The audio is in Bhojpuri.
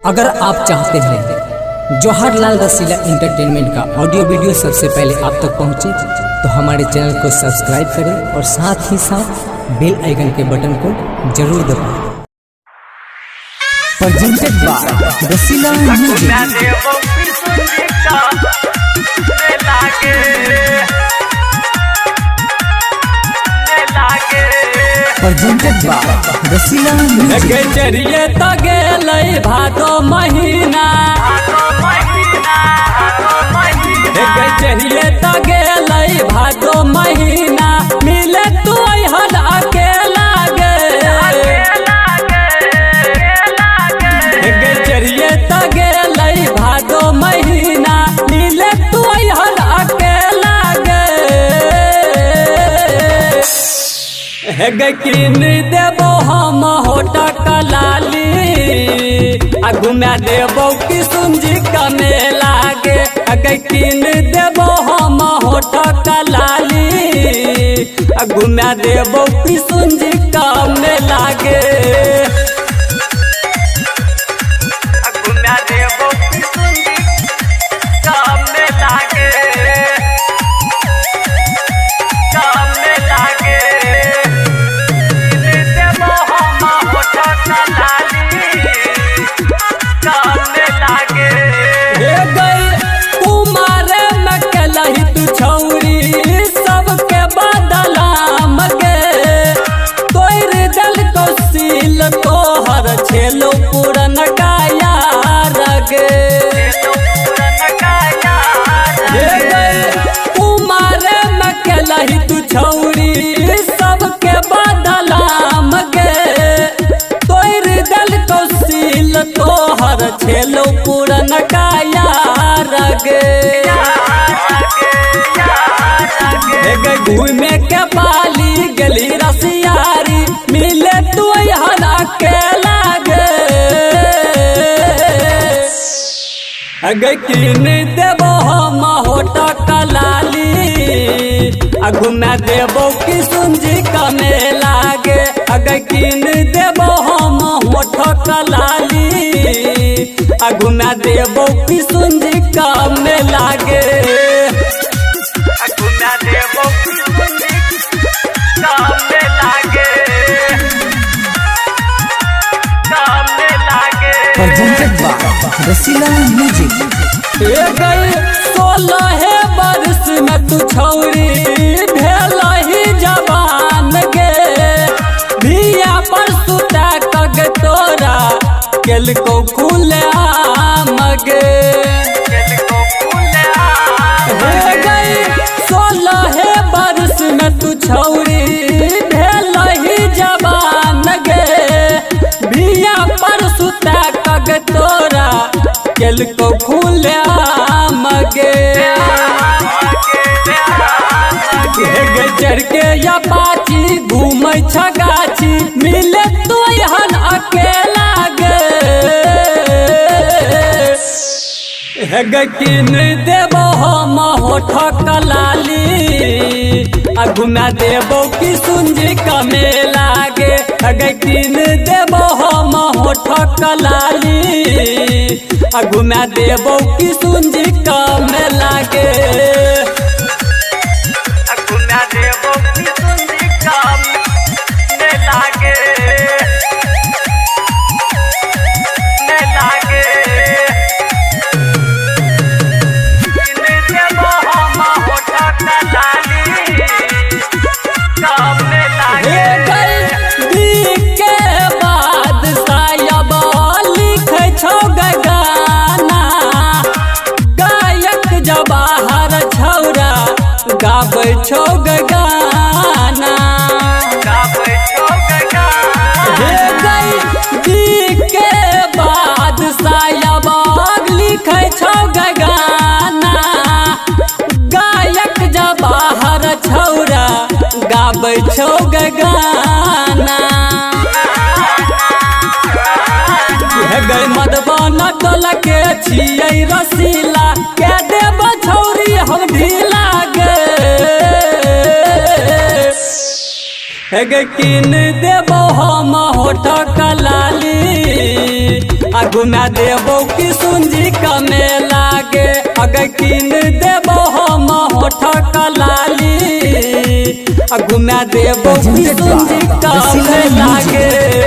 अगर आप चाहते हैं जवाहरलाल रसीला एंटरटेनमेंट का ऑडियो वीडियो सबसे पहले आप तक पहुंचे तो हमारे चैनल को सब्सक्राइब करें और साथ ही साथ बेल आइकन के बटन को जरूर दबाएं। Presented by Rasila music. Presented by Rasila music. चरिए तो गेलै भादो महीना, चरिए तो गेलै भादो महीना, मिले तू हर अकेला गे। चरिए तो गेलै भादो महीना, मिले तू हर अकेला गे। किन देबो हम होटा कलाली, घुमा देबो किशुनजी का मेला गे। किन देबो हम होटा कलाली, घुमा देबो किशुनजी का मेला गे। घुमा देबो किशुनजी का मेला गे, का मेला गे। सबके बदलाम गे, तोर दल कौशील तोहर छेलो पुरन गाया गे। कुमारे में केलही तू छौरी सबके बदलाम गे, तोर दल कौशील तोहर छेलो पुरन गाया गे। घूमे के पाली गली रसियारी, मिले तू हर अकेला गे। किन देबो हम होटा कलाली, घुमा देबो किशुनजी का मेला गे। किन देबो हम होटा कलाली, घुमा देबो किशुनजी का मेला गे। Presented by Rasila music. 16 वर्ष में तू छौरी भेलही जवान गे, धिया पर सुता कग तोरा केल को खुले आम गे। 16 वर्ष में तू छौरी भेलही जवान गे, धिया पर सुता कग तोरा केल को खुले आम गे। चढ़ के या पाची घूमै छगाची, मिले तू हन अकेला गे। किन देबो हम होठा कलाली, घुमा देबो किशुनजी का मेला गे। किन देबो हम होठा कलाली, घुमा देबो किशुनजी का मेला गे। घुमा देबो किशुनजी का मेला गे, मेला गे। गाबै छौ गाना, गाबै छौ गाना। के बाद सायाबाग लिखै छौ गाना, गायक जवाहर छौरा गाबै छौ गाना। मधुबन टोल के छियै रसीला, के देब छौरी हम ढीला गे। किन देबो हम होठ कलाली, घुमा देबो कि सुंजी कमे लागे अगर किन देबो हम होठ कलाली घुमा देबो कि सुंजी कमे लागे।